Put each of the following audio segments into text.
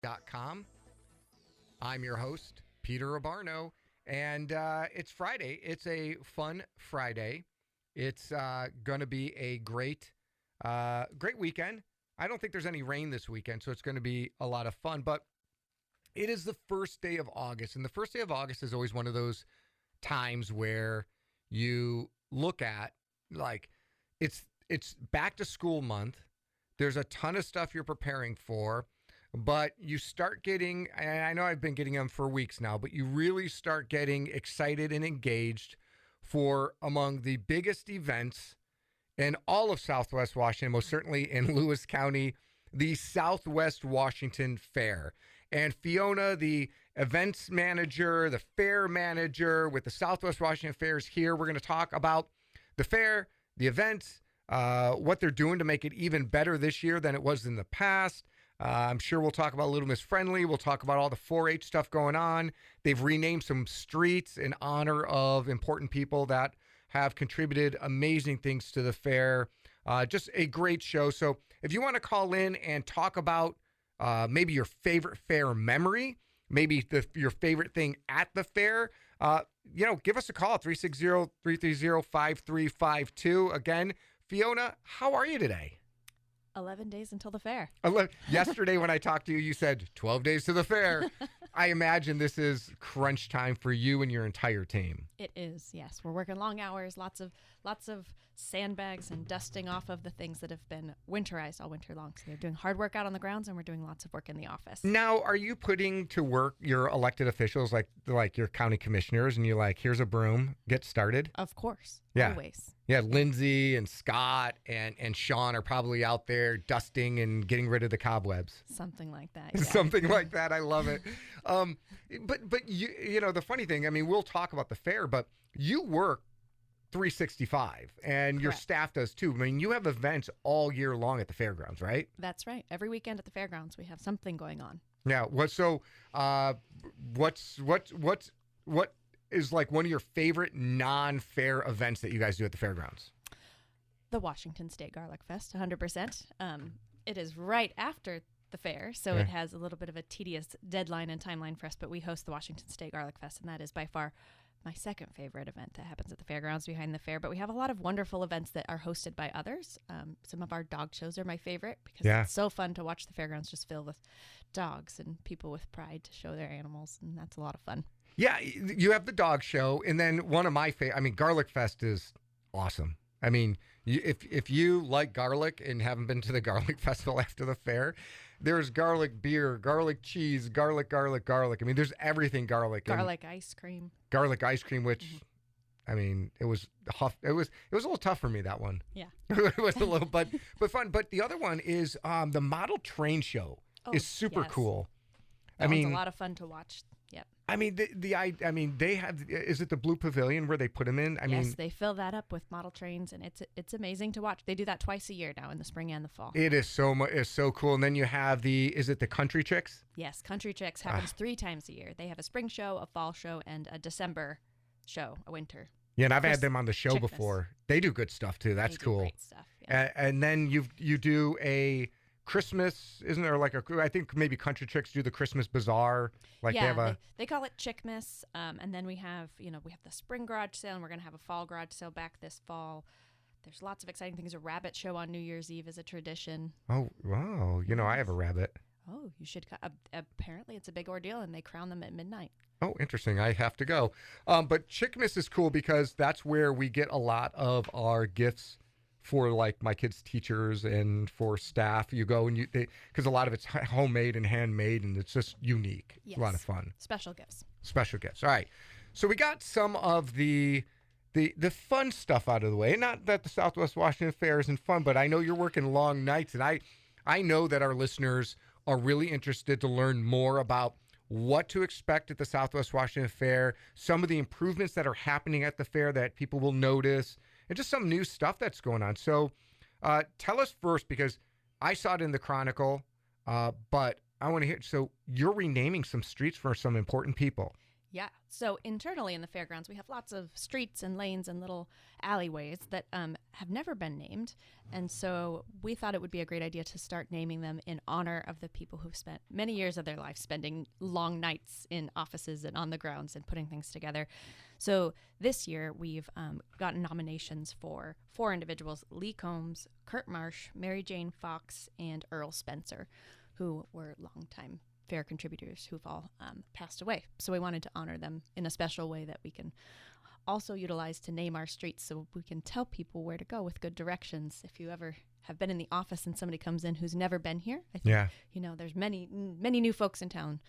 KELA.com. I'm your host, Peter Abbarno, and it's Friday. It's a fun Friday. It's going to be a great weekend. I don't think there's any rain this weekend, so it's going to be a lot of fun. But it is the first day of August, and the first day of August is always one of those times where you look at, like, it's back to school month. There's a ton of stuff you're preparing for, but you start getting, and I know I've been getting them for weeks now, but you really start getting excited and engaged for among the biggest events in all of Southwest Washington, most certainly in Lewis County, the Southwest Washington Fair. And Fionna, the events manager, the fair manager with the Southwest Washington Fair, is here. We're going to talk about the fair, the events, what they're doing to make it even better this year than it was in the past. I'm sure we'll talk about Little Miss Friendly. We'll talk about all the 4-H stuff going on. They've renamed some streets in honor of important people that have contributed amazing things to the fair. Just a great show. So if you want to call in and talk about maybe your favorite fair memory, maybe your favorite thing at the fair, give us a call, 360-330-5352. Again, Fionna, how are you today? 11 days until the fair. Yesterday when I talked to you, you said 12 days to the fair. I imagine this is crunch time for you and your entire team. It is, yes. We're working long hours, lots of sandbags and dusting off of the things that have been winterized all winter long. So they're doing hard work out on the grounds, and we're doing lots of work in the office. Now, are you putting to work your elected officials, like your county commissioners, and you're like, here's a broom, get started? Of course. Yeah. Always. Yeah, Lindsay and Scott and Sean are probably out there dusting and getting rid of the cobwebs. Something like that. Yeah. Something like that. I love it. But you know, the funny thing, I mean, we'll talk about the fair, but you work 365 and Correct. Your staff does too. I mean, you have events all year long at the fairgrounds, right? That's right. Every weekend at the fairgrounds, we have something going on. Yeah. What is like one of your favorite non-fair events that you guys do at the fairgrounds? The Washington State Garlic Fest, 100%. It is right after the fair, so Yeah. It has a little bit of a tedious deadline and timeline for us, but we host the Washington State Garlic Fest, and that is by far my second favorite event that happens at the fairgrounds behind the fair. But we have a lot of wonderful events that are hosted by others. Some of our dog shows are my favorite because It's so fun to watch the fairgrounds just fill with dogs and people with pride to show their animals, and that's a lot of fun. Yeah, you have the dog show, and then one of my favorite, I mean, Garlic Fest is awesome. I mean, if you like garlic and haven't been to the Garlic Festival after the fair, there's garlic beer, garlic cheese, garlic. I mean, there's everything garlic. Garlic ice cream. Garlic ice cream, which, I mean, it was a little tough for me, that one. Yeah. It was a little, but fun. But the other one is the model train show is super cool. That one's a lot of fun to watch. Yep. I mean, they have. Is it the Blue Pavilion where they put them in? Yes, they fill that up with model trains, and it's amazing to watch. They do that twice a year now, in the spring and the fall. It is it's so cool. And then you have is it the Country Chicks? Yes, Country Chicks happens 3 times a year. They have a spring show, a fall show, and a December show, a winter. Yeah, and I've had them on the show before. They do good stuff too. That's cool. Great stuff. Yeah. And then you do a Christmas, isn't there I think maybe Country Chicks do the Christmas Bazaar. Like they call it Chickmas. And then we have the spring garage sale, and we're going to have a fall garage sale back this fall. There's lots of exciting things. A rabbit show on New Year's Eve is a tradition. Oh, wow. You know, I have a rabbit. Oh, you should. Apparently it's a big ordeal, and they crown them at midnight. Oh, interesting. I have to go. But Chickmas is cool because that's where we get a lot of our gifts for, like, my kids' teachers and for staff. You go and because a lot of it's homemade and handmade, and it's just unique. It's a lot of fun. Special gifts. All right. So we got some of the fun stuff out of the way. Not that the Southwest Washington Fair isn't fun, but I know you're working long nights, and I know that our listeners are really interested to learn more about what to expect at the Southwest Washington Fair, some of the improvements that are happening at the fair that people will notice, and just some new stuff that's going on. So tell us first, because I saw it in the Chronicle, but I want to hear, so you're renaming some streets for some important people. Yeah. So internally in the fairgrounds, we have lots of streets and lanes and little alleyways that have never been named. And so we thought it would be a great idea to start naming them in honor of the people who've spent many years of their life spending long nights in offices and on the grounds and putting things together. So this year we've gotten nominations for 4 individuals: Lee Combs, Kurt Marsh, Mary Jane Fox, and Earl Spencer, who were longtime fair contributors who've all passed away. So we wanted to honor them in a special way that we can also utilize to name our streets, so we can tell people where to go with good directions. If you ever have been in the office and somebody comes in who's never been here, I think, there's many new folks in town.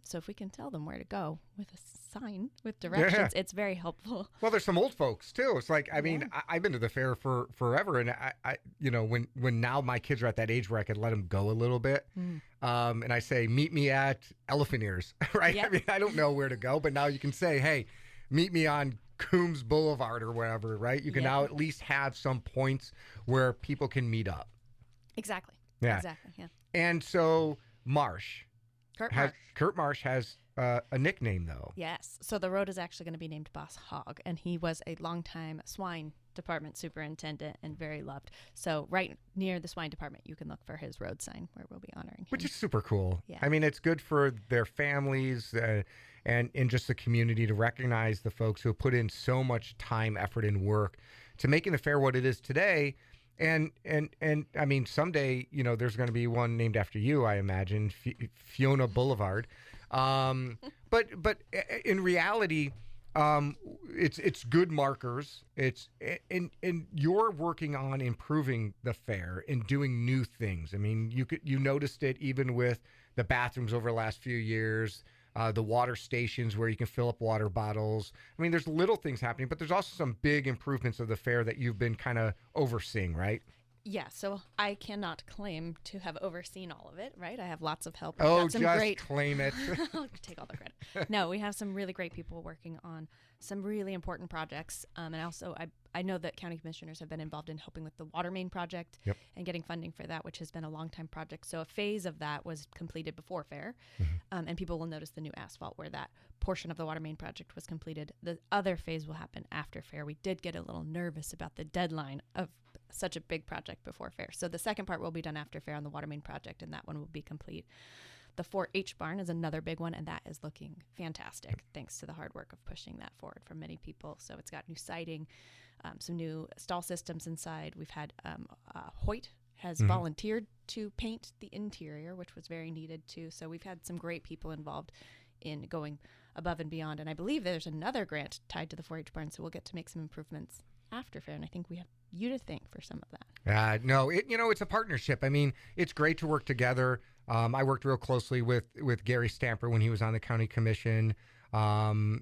So if we can tell them where to go with a sign with directions, it's very helpful. Well, there's some old folks too. It's like, I've been to the fair for forever, and I when now my kids are at that age where I could let them go a little bit, and I say, meet me at Elephant Ears, right? Yep. I mean, I don't know where to go, but now you can say, hey, meet me on Coombs Boulevard or wherever, right? You can now at least have some points where people can meet up. Exactly. Yeah. Exactly. Yeah. And so Kurt Marsh has a nickname, though. Yes. So the road is actually going to be named Boss Hog, and he was a longtime swine department superintendent and very loved. So right near the swine department, you can look for his road sign where we'll be honoring him. Which is super cool. Yeah. I mean, it's good for their families and just the community to recognize the folks who have put in so much time, effort, and work to making the fair what it is today. And I mean, someday, there's going to be one named after you, I imagine, Fionna Boulevard. But in reality, it's good markers. And you're working on improving the fair and doing new things. I mean, you noticed it even with the bathrooms over the last few years. The water stations where you can fill up water bottles. I mean, there's little things happening, but there's also some big improvements of the fair that you've been kind of overseeing, right? Yeah, so I cannot claim to have overseen all of it, right? I have lots of help. Claim it. I'll take all the credit. No, we have some really great people working on some really important projects. And also, I know that county commissioners have been involved in helping with the water main project and getting funding for that, which has been a long-time project. So a phase of that was completed before fair, and people will notice the new asphalt where that portion of the water main project was completed. The other phase will happen after fair. We did get a little nervous about the deadline of such a big project before fair. So the second part will be done after fair on the water main project, and that one will be complete. The 4-H barn is another big one, and that is looking fantastic thanks to the hard work of pushing that forward from many people. So it's got new siding, some new stall systems inside. We've had Hoyt has volunteered to paint the interior, which was very needed too. So we've had some great people involved in going above and beyond. And I believe there's another grant tied to the 4-H barn, so we'll get to make some improvements after fair. And I think we have you to thank for some of that. No, it's a partnership. I mean, it's great to work together. I worked real closely with Gary Stamper when he was on the county commission, and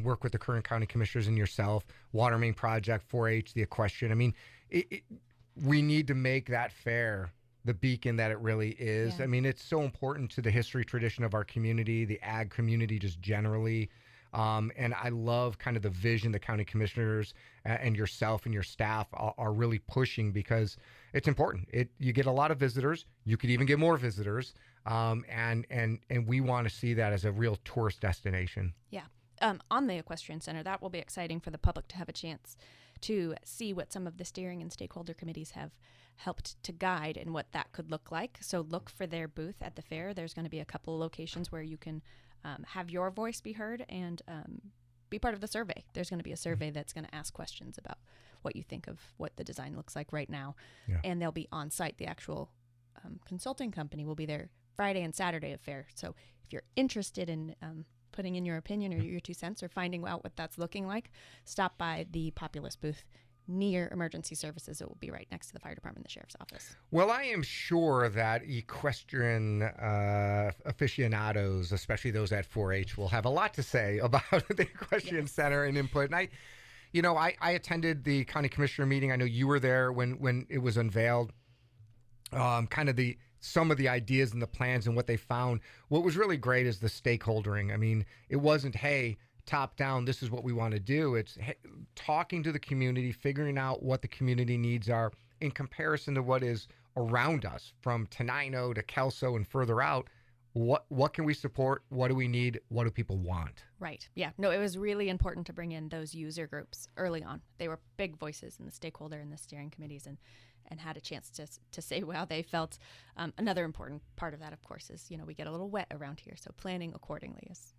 work with the current county commissioners and yourself, water main project, 4-H, the equestrian. I mean, we need to make that fair the beacon that it really is. Yeah. I mean, it's so important to the history, tradition of our community, the ag community just generally. And I love kind of the vision the county commissioners and yourself and your staff are really pushing, because it's important. You get a lot of visitors. You could even get more visitors. And we want to see that as a real tourist destination. Yeah. On the Equestrian Center, that will be exciting for the public to have a chance to see what some of the steering and stakeholder committees have helped to guide and what that could look like. So look for their booth at the fair. There's going to be a couple of locations where you can have your voice be heard and be part of the survey. There's going to be a survey that's going to ask questions about what you think of what the design looks like right now. Yeah. And they'll be on site. The actual consulting company will be there Friday and Saturday of fair. So if you're interested in putting in your opinion or your 2 cents or finding out what that's looking like, stop by the Populous booth near emergency services. It will be right next to the fire department and the sheriff's office. Well, I am sure that equestrian aficionados, especially those at 4-H, will have a lot to say about the Equestrian Center and input. And I attended the county commissioner meeting. I know you were there when it was unveiled. Some of the ideas and the plans and what they found. What was really great is the stakeholdering. I mean, it wasn't, hey, top down, this is what we want to do. It's talking to the community, figuring out what the community needs are in comparison to what is around us, from Tenino to Kelso and further out. what can we support? What do we need? What do people want? Right. Yeah. No, it was really important to bring in those user groups early on. They were big voices in the stakeholder and the steering committees, and had a chance to say how they felt. Another important part of that, of course, is, we get a little wet around here. So planning accordingly is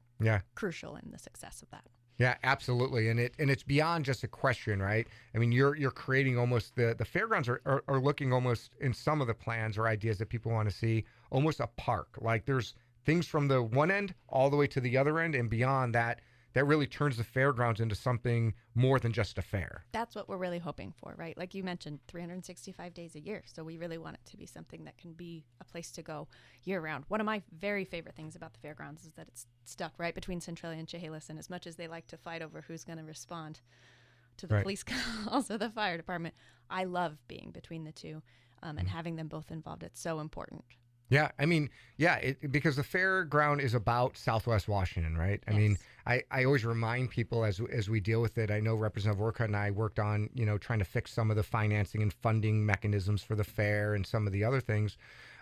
crucial in the success of that. Yeah, absolutely. And it's beyond just equestrian, right? I mean, you're creating almost the fairgrounds are looking almost in some of the plans or ideas that people want to see almost a park. Like there's things from the one end all the way to the other end and beyond that really turns the fairgrounds into something more than just a fair. That's what we're really hoping for, right? Like you mentioned, 365 days a year. So we really want it to be something that can be a place to go year round. One of my very favorite things about the fairgrounds is that it's stuck right between Centralia and Chehalis. And as much as they like to fight over who's going to respond to the police calls or the fire department, I love being between the two and having them both involved. It's so important. Yeah, I mean, because the fairground is about Southwest Washington, right? I mean, I always remind people as we deal with it. I know Representative Orcutt and I worked on, trying to fix some of the financing and funding mechanisms for the fair and some of the other things.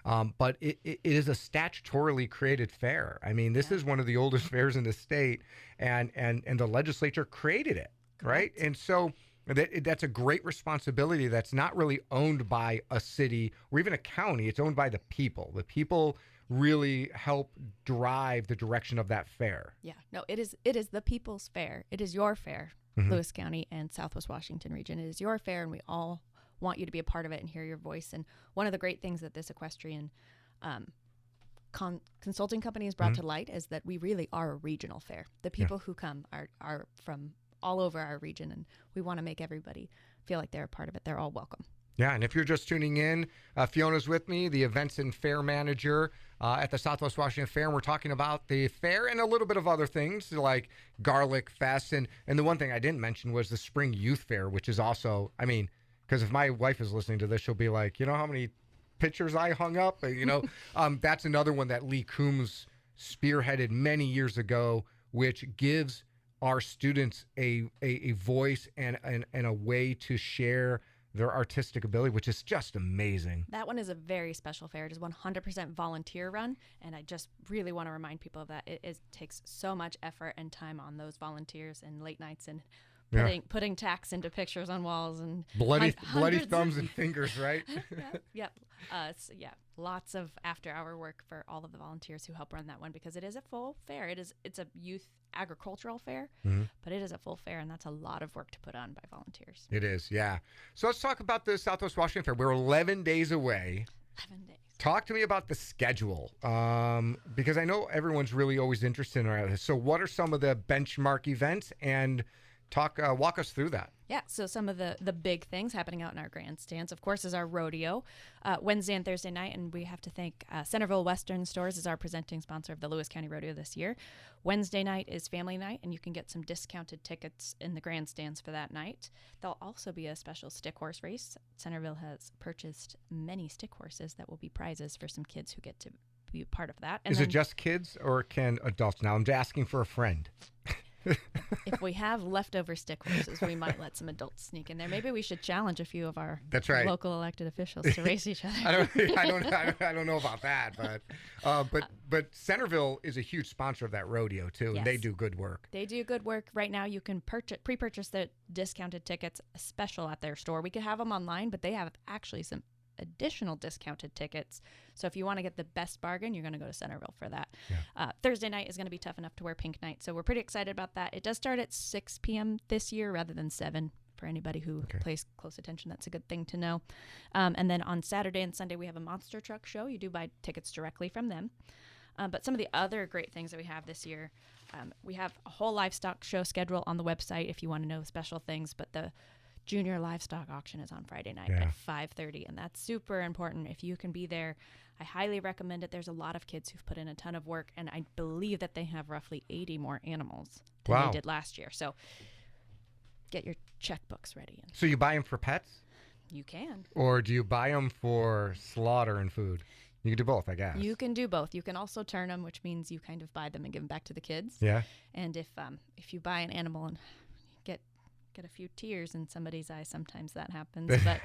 But it is a statutorily created fair. I mean, this is one of the oldest fairs in the state, and the legislature created it, right? And so that's a great responsibility that's not really owned by a city or even a county. It's owned by the people. The people really help drive the direction of that fair. Yeah, no, it is the people's fair. It is your fair, Lewis County and Southwest Washington region. It is your fair, and we all want you to be a part of it and hear your voice. And one of the great things that this equestrian consulting company has brought to light is that we really are a regional fair. The people who come are from all over our region, and we want to make everybody feel like they're a part of it. They're all welcome. Yeah, and if you're just tuning in, Fiona's with me, the events and fair manager at the Southwest Washington Fair, and we're talking about the fair and a little bit of other things like Garlic Fest, and the one thing I didn't mention was the Spring Youth Fair, which is also, I mean, because if my wife is listening to this, she'll be like, how how many pictures I hung up? That's another one that Lee Coombs spearheaded many years ago, which gives our students a voice and a way to share their artistic ability, which is just amazing. That one is a very special fair. It is 100% volunteer run, and I just really want to remind people of that. It takes so much effort and time on those volunteers and late nights and putting tacks into pictures on walls and bloody thumbs and fingers, right? Lots of after-hour work for all of the volunteers who help run that one, because it is a full fair. It's a youth agricultural fair, but it is a full fair, and that's a lot of work to put on by volunteers. It is, yeah. So let's talk about the Southwest Washington Fair. We're 11 days away. 11 days. Talk to me about the schedule, because I know everyone's really always interested in this. So what are some of the benchmark events, and walk us through that? Yeah, so some of the big things happening out in our grandstands, of course, is our rodeo Wednesday and Thursday night, and we have to thank Centerville Western Stores is our presenting sponsor of the Lewis County Rodeo this year. Wednesday night is family night, and you can get some discounted tickets in the grandstands for that night. There'll also be a special stick horse race. Centerville has purchased many stick horses that will be prizes for some kids who get to be part of that. And is it just kids, or can adults? Now, I'm asking for a friend. If we have leftover stick horses, we might let some adults sneak in there. Maybe we should challenge a few of our local elected officials to race each other. I don't know about that, but Centerville is a huge sponsor of that rodeo too, and they do good work. They do good work. Right now, you can pre-purchase the discounted tickets, special at their store. We could have them online, but they have actually some additional discounted tickets. So if you want to get the best bargain, you're going to go to Centerville for that. Thursday night is going to be tough enough to wear pink night, so we're pretty excited about that. It does start at 6 p.m. this year rather than 7. For anybody who pays close attention, that's a good thing to know. And then on Saturday and Sunday, we have a monster truck show. You do buy tickets directly from them. But some of the other great things that we have this year, we have a whole livestock show schedule on the website if you want to know special things, but the Junior Livestock Auction is on Friday night at 5:30, and that's super important. If you can be there, I highly recommend it. There's a lot of kids who've put in a ton of work, and I believe that they have roughly 80 more animals than they did last year. So get your checkbooks ready. So you buy them for pets? You can. Or do you buy them for slaughter and food? You can do both, I guess. You can do both. You can also turn them, which means you kind of buy them and give them back to the kids. Yeah. And if you buy an animal and get a few tears in somebody's eyes, sometimes that happens. But,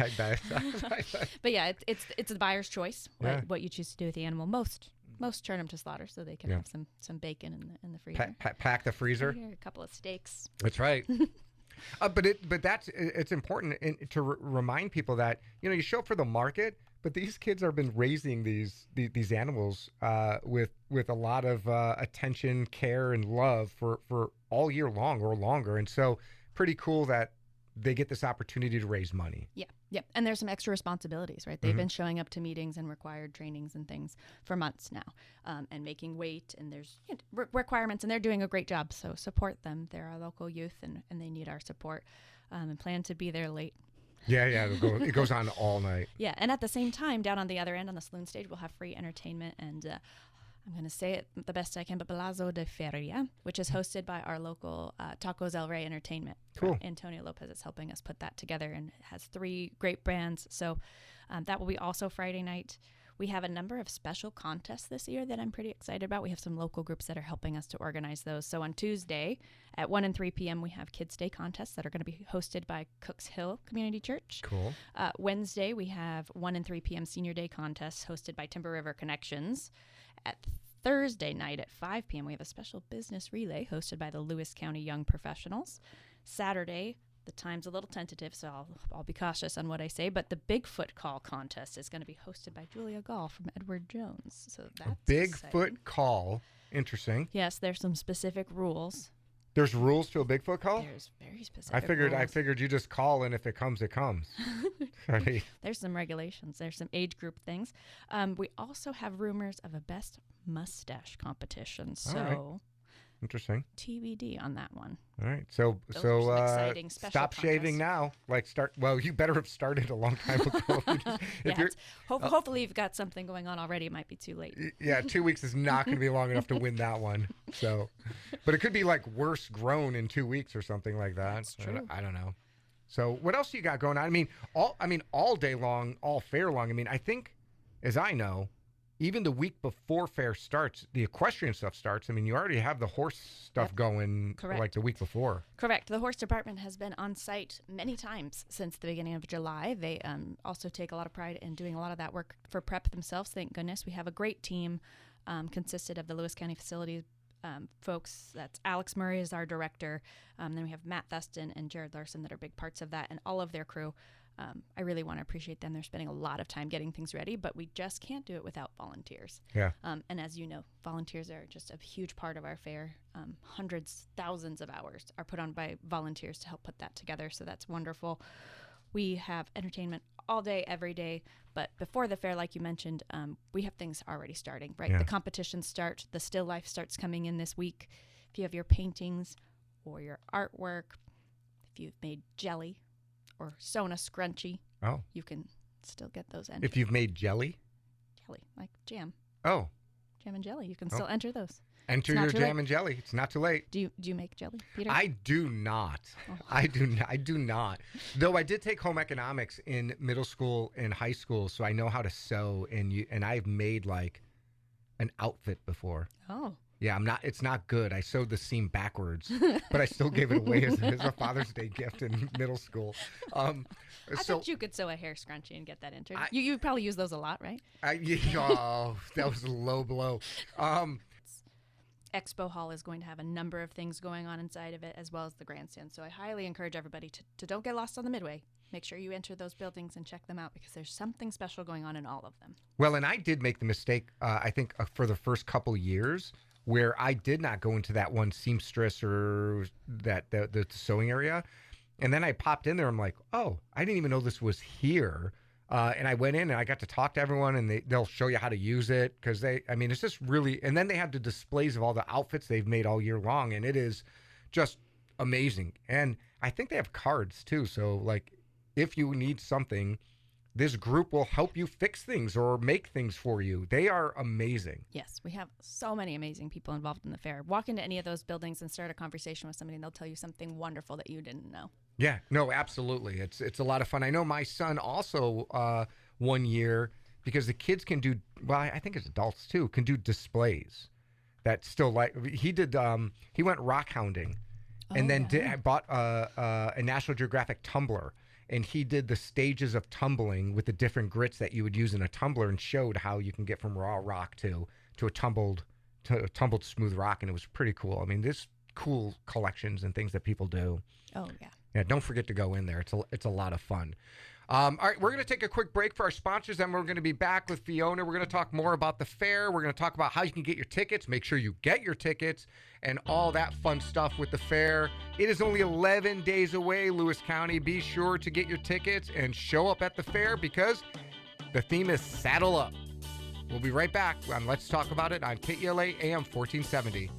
but yeah, it's the buyer's choice what you choose to do with the animal. Most most turn them to slaughter so they can have some bacon in the freezer. Pack the freezer. A couple of steaks. That's right. But it's important to remind people that, you show up for the market, but these kids have been raising these animals with a lot of attention, care, and love for all year long or longer. And so pretty cool that they get this opportunity to raise money. Yeah. And there's some extra responsibilities, right? They've been showing up to meetings and required trainings and things for months now, and making weight, and there's requirements, and they're doing a great job. So support them. They're our local youth, and they need our support, and plan to be there late. Yeah, it goes on all night. Yeah, and at the same time, down on the other end on the saloon stage, we'll have free entertainment, and I'm going to say it the best I can, but Palazzo de Feria, which is hosted by our local Tacos El Rey Entertainment. Cool. Antonio Lopez is helping us put that together, and has 3 great brands. So that will be also Friday night. We have a number of special contests this year that I'm pretty excited about. We have some local groups that are helping us to organize those. So on Tuesday at 1 and 3 p.m., we have Kids Day contests that are going to be hosted by Cooks Hill Community Church. Cool. Wednesday, we have 1 and 3 p.m. Senior Day contests hosted by Timber River Connections. At Thursday night at 5 p.m., we have a special business relay hosted by the Lewis County Young Professionals. Saturday, the time's a little tentative, so I'll be cautious on what I say, but the Bigfoot Call contest is going to be hosted by Julia Gall from Edward Jones. So that's a Bigfoot Call. Interesting. Yes, there's some specific rules. There's rules to a Bigfoot call? There's very specific rules. I figured you just call, and if it comes, it comes. There's some regulations. There's some age group things. We also have rumors of a best mustache competition. So right. Interesting. TBD on that one. All right. So exciting special stop shaving now. You better have started a long time ago. Hopefully you've got something going on already. It might be too late. Yeah, 2 weeks is not going to be long enough to win that one. So, but it could be like worse grown in 2 weeks or something like that. That's true. I don't know. So what else you got going on? All day long, all fair long. I think, as I know, even the week before fair starts, the equestrian stuff starts. You already have the horse stuff going. Correct. Like the week before. Correct. The horse department has been on site many times since the beginning of July. They also take a lot of pride in doing a lot of that work for prep themselves. Thank goodness. We have a great team consisted of the Lewis County facilities folks. That's Alex Murray is our director. Then we have Matt Thuston and Jared Larson that are big parts of that, and all of their crew. I really want to appreciate them. They're spending a lot of time getting things ready, but we just can't do it without volunteers. Yeah. And as you know, volunteers are just a huge part of our fair. Hundreds, thousands of hours are put on by volunteers to help put that together. So that's wonderful. We have entertainment all day, every day. But before the fair, like you mentioned, we have things already starting, right? Yeah. The competitions start. The still life starts coming in this week. If you have your paintings or your artwork, if you've made jelly, or sewn a scrunchie. Oh. You can still get those entered. If you've made jelly? Jelly, like jam. Oh. Jam and jelly. You can still enter those. Enter your jam and jelly. It's not too late. Do you make jelly, Peter? I do not. Oh. I do not. Though I did take home economics in middle school and high school, so I know how to sew, and I've made like an outfit before. Oh. Yeah, it's not good. I sewed the seam backwards, but I still gave it away as a Father's Day gift in middle school. I thought you could sew a hair scrunchie and get that entered. You probably use those a lot, right? That was a low blow. Expo Hall is going to have a number of things going on inside of it, as well as the grandstand. So I highly encourage everybody to don't get lost on the midway. Make sure you enter those buildings and check them out, because there's something special going on in all of them. Well, and I did make the mistake, I think, for the first couple years, where I did not go into that one seamstress or the sewing area. And then I popped in there. I'm like, oh, I didn't even know this was here. And I went in and I got to talk to everyone, and they'll show you how to use it, because it's just really, and then they have the displays of all the outfits they've made all year long, and it is just amazing. And I think they have cards too. So like, if you need something, this group will help you fix things or make things for you. They are amazing. Yes, we have so many amazing people involved in the fair. Walk into any of those buildings and start a conversation with somebody, and they'll tell you something wonderful that you didn't know. Yeah, no, absolutely. It's a lot of fun. I know my son also 1 year, because the kids can do, well, I think as adults too, can do displays. That still, like, he did, he went rock hounding, and then bought a National Geographic tumbler. And he did the stages of tumbling with the different grits that you would use in a tumbler, and showed how you can get from raw rock to to a tumbled smooth rock, and it was pretty cool. I mean, there's cool collections and things that people do. Oh, yeah. Yeah, don't forget to go in there. It's a lot of fun. All right, we're going to take a quick break for our sponsors, and we're going to be back with Fionna. We're going to talk more about the fair. We're going to talk about how you can get your tickets, make sure you get your tickets, and all that fun stuff with the fair. It is only 11 days away, Lewis County. Be sure to get your tickets and show up at the fair because the theme is Saddle Up. We'll be right back on Let's Talk About It on KELA AM 1470.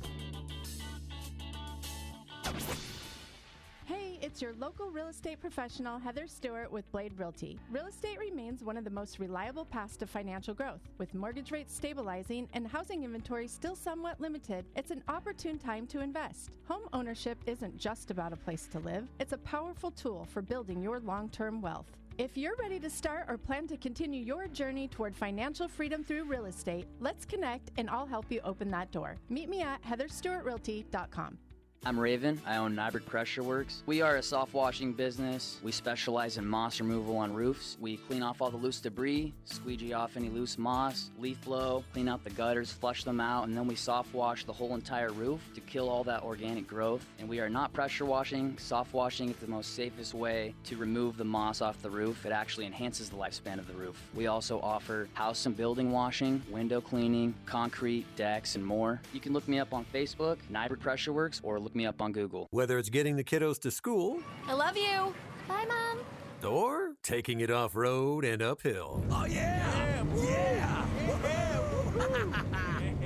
It's your local real estate professional, Heather Stewart with Blade Realty. Real estate remains one of the most reliable paths to financial growth. With mortgage rates stabilizing and housing inventory still somewhat limited, it's an opportune time to invest. Home ownership isn't just about a place to live. It's a powerful tool for building your long-term wealth. If you're ready to start or plan to continue your journey toward financial freedom through real estate, let's connect and I'll help you open that door. Meet me at heatherstewartrealty.com. I'm Raven. I own Nyberg Pressure Works. We are a soft washing business. We specialize in moss removal on roofs. We clean off all the loose debris, squeegee off any loose moss, leaf blow, clean out the gutters, flush them out, and then we soft wash the whole entire roof to kill all that organic growth. And we are not pressure washing. Soft washing is the most safest way to remove the moss off the roof. It actually enhances the lifespan of the roof. We also offer house and building washing, window cleaning, concrete, decks, and more. You can look me up on Facebook, Nyberg Pressure Works, or look me up on Google. Whether it's getting the kiddos to school, I love you. Bye, Mom. or taking it off-road and uphill. Oh, yeah! Yeah!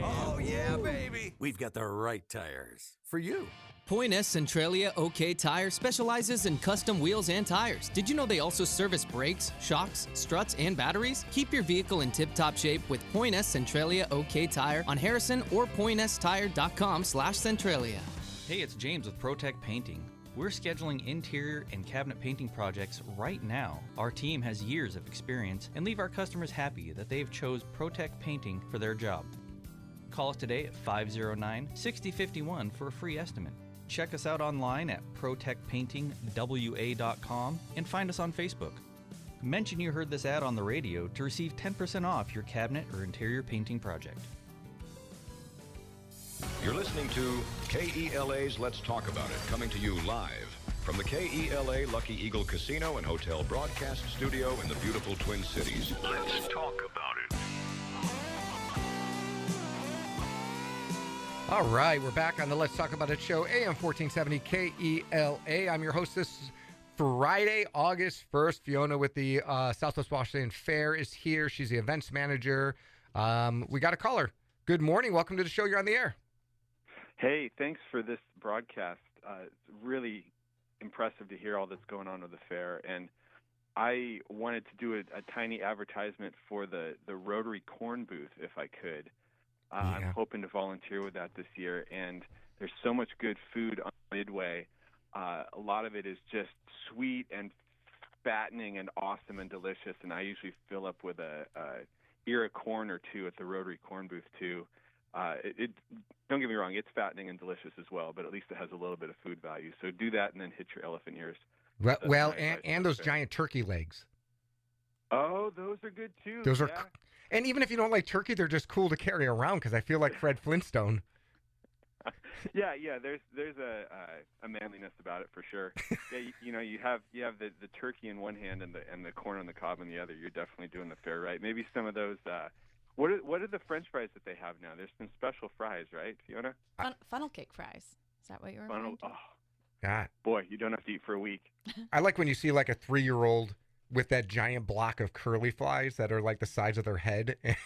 Oh, yeah, baby! We've got the right tires for you. Point S Centralia OK Tire specializes in custom wheels and tires. Did you know they also service brakes, shocks, struts, and batteries? Keep your vehicle in tip-top shape with Point S Centralia OK Tire on Harrison or pointstire.com/Centralia. Hey, it's James with ProTech Painting. We're scheduling interior and cabinet painting projects right now. Our team has years of experience and leave our customers happy that they've chose ProTech Painting for their job. Call us today at 509-6051 for a free estimate. Check us out online at protectpaintingwa.com and find us on Facebook. Mention you heard this ad on the radio to receive 10% off your cabinet or interior painting project. You're listening to KELA's Let's Talk About It, coming to you live from the KELA Lucky Eagle Casino and Hotel Broadcast Studio in the beautiful Twin Cities. Let's talk about it. All right, we're back on the Let's Talk About It show, AM 1470 KELA. I'm your host this Friday, August 1st. Fionna with the Southwest Washington Fair is here. She's the events manager. We got a caller. Good morning. Welcome to the show. You're on the air. Hey, thanks for this broadcast. It's really impressive to hear all that's going on with the fair. And I wanted to do a tiny advertisement for the Rotary Corn Booth, if I could. I'm hoping to volunteer with that this year. And there's so much good food on Midway. A lot of it is just sweet and fattening and awesome and delicious. And I usually fill up with a ear of corn or two at the Rotary Corn Booth, too. Don't get me wrong, it's fattening and delicious as well, but at least it has a little bit of food value. So do that and then hit your elephant ears. Well, and those giant turkey legs. Oh, those are good too. Those are, and even if you don't like turkey, they're just cool to carry around because I feel like Fred Flintstone. Yeah. There's a manliness about it for sure. Yeah, you have the turkey in one hand and the corn on the cob in the other. You're definitely doing the fair right. Maybe some of those. What are the French fries that they have now? There's some special fries, right, Fionna? Funnel cake fries. Is that what you were referring to? Oh, God. Boy, you don't have to eat for a week. I like when you see like a 3-year-old with that giant block of curly flies that are like the size of their head. And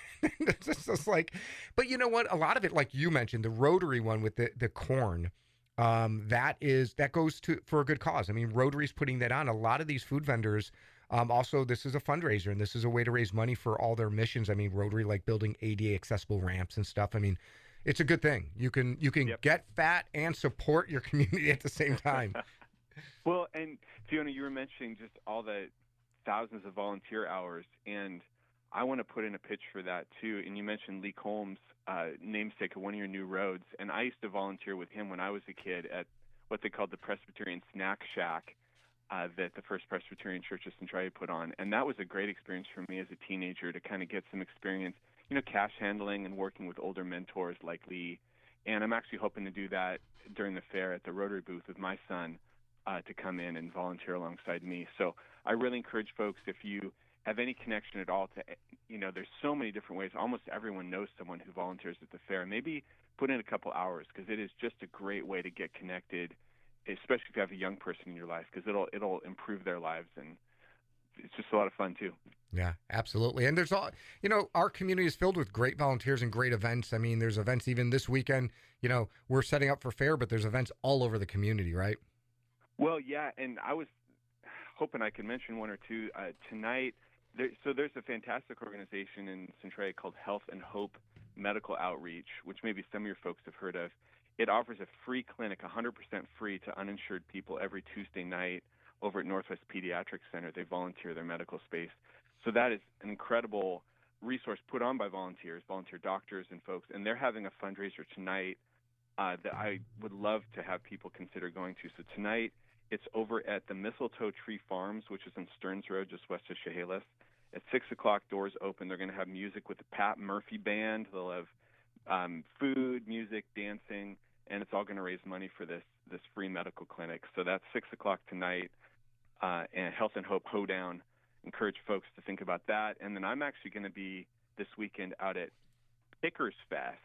it's just like, but you know what? A lot of it, like you mentioned, the Rotary one with the corn, that goes for a good cause. I mean, Rotary's putting that on. A lot of these food vendors, also, this is a fundraiser, and this is a way to raise money for all their missions. I mean, Rotary, like building ADA accessible ramps and stuff. I mean, it's a good thing. You can get fat and support your community at the same time. Well, and Fionna, you were mentioning just all the thousands of volunteer hours, and I want to put in a pitch for that too. And you mentioned Lee Combs, namesake of one of your new roads, and I used to volunteer with him when I was a kid at what they called the Presbyterian Snack Shack that the First Presbyterian Church of Centralia put on, and that was a great experience for me as a teenager to kind of get some experience. cash handling and working with older mentors like Lee. And I'm actually hoping to do that during the fair at the Rotary booth with my son to come in and volunteer alongside me. So I really encourage folks, if you have any connection at all to, there's so many different ways. Almost everyone knows someone who volunteers at the fair. Maybe put in a couple hours, because it is just a great way to get connected, especially if you have a young person in your life, because it'll improve their lives, and it's just a lot of fun too. Yeah, absolutely. And there's our community is filled with great volunteers and great events. I mean, there's events even this weekend. We're setting up for fair, but there's events all over the community, right? Well, yeah, and I was hoping I could mention one or two tonight. There's a fantastic organization in Centralia called Health and Hope Medical Outreach, which maybe some of your folks have heard of. It offers a free clinic, 100% free, to uninsured people every Tuesday night over at Northwest Pediatric Center. They volunteer their medical space. So that is an incredible resource put on by volunteer doctors and folks. And they're having a fundraiser tonight that I would love to have people consider going to. So tonight, it's over at the Mistletoe Tree Farms, which is on Stearns Road, just west of Chehalis. At 6 o'clock, doors open. They're going to have music with the Pat Murphy Band. They'll have food, music, dancing, and it's all going to raise money for this free medical clinic. So that's 6 o'clock tonight, and Health and Hope Hoedown. Encourage folks to think about that. And then I'm actually going to be this weekend out at Pickers Fest,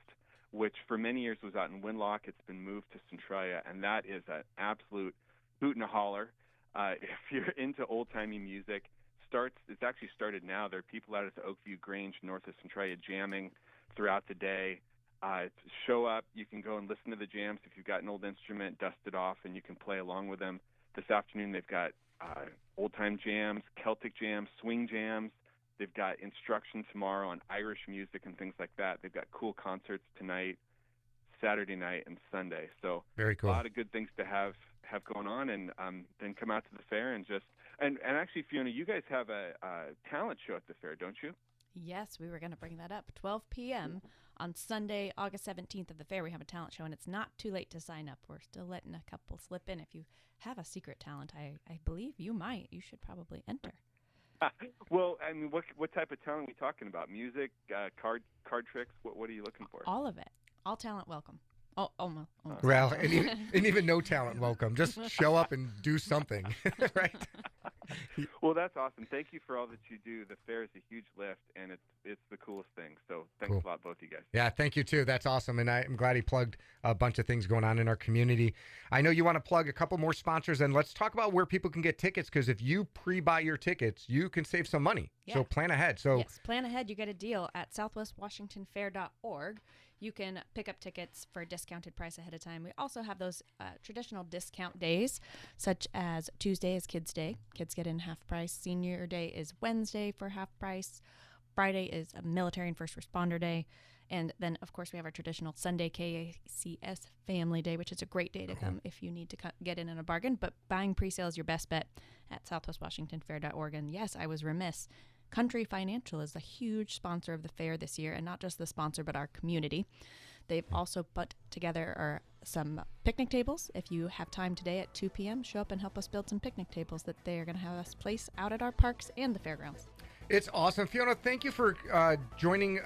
which for many years was out in Winlock. It's been moved to Centralia, and that is an absolute hoot and a holler. If you're into old-timey music, it's actually started now. There are people out at the Oakview Grange north of Centralia jamming throughout the day. Show up. You can go and listen to the jams. If you've got an old instrument, dust it off, and you can play along with them. This afternoon they've got old-time jams, Celtic jams, swing jams. They've got instruction tomorrow on Irish music and things like that. They've got cool concerts tonight, Saturday night, and Sunday. So very cool. A lot of good things to have going on, and then come out to the fair and just and actually, Fiona, you guys have a talent show at the fair, don't you? Yes, we were going to bring that up. 12 p.m. on Sunday, August 17th at the fair, we have a talent show, and it's not too late to sign up. We're still letting a couple slip in. If you have a secret talent, I believe you might. You should probably enter. Well, I mean, what type of talent are we talking about? Music, card tricks? What are you looking for? All of it. All talent welcome. Oh, almost. Well, and even no talent welcome. Just show up and do something, right? Well, that's awesome. Thank you for all that you do. The fair is a huge lift, and it's the coolest thing. So thanks a lot, both of you guys. Yeah, thank you, too. That's awesome, and I'm glad he plugged a bunch of things going on in our community. I know you want to plug a couple more sponsors, and let's talk about where people can get tickets, because if you pre-buy your tickets, you can save some money. Yeah. So plan ahead. Yes, plan ahead. You get a deal at southwestwashingtonfair.org. You can pick up tickets for a discounted price ahead of time. We also have those traditional discount days, such as Tuesday is Kids Day. Kids get in half price. Senior Day is Wednesday for half price. Friday is a Military and First Responder Day. And then, of course, we have our traditional Sunday KACS Family Day, which is a great day to come if you need to get in on a bargain. But buying pre-sale is your best bet at southwestwashingtonfair.org. And yes, I was remiss. Country Financial is a huge sponsor of the fair this year, and not just the sponsor, but our community. They've also put together some picnic tables. If you have time today at 2 p.m., show up and help us build some picnic tables that they are going to have us place out at our parks and the fairgrounds. It's awesome. Fiona, thank you for joining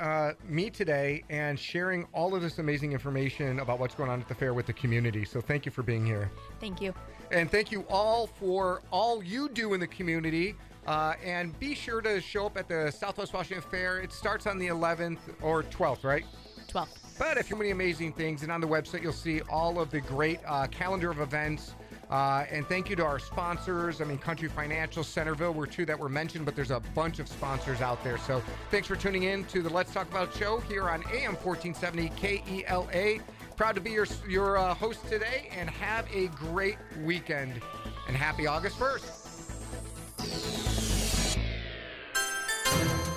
me today and sharing all of this amazing information about what's going on at the fair with the community. So thank you for being here. Thank you. And thank you all for all you do in the community. And be sure to show up at the Southwest Washington Fair. It starts on the 11th or 12th, right? 12th. But if you're many amazing things, and on the website you'll see all of the great calendar of events. And thank you to our sponsors. I mean, Country Financial, Centerville were two that were mentioned, but there's a bunch of sponsors out there. So thanks for tuning in to the Let's Talk About show here on AM 1470 KELA. Proud to be your host today, and have a great weekend. And happy August 1st.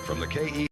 From the KE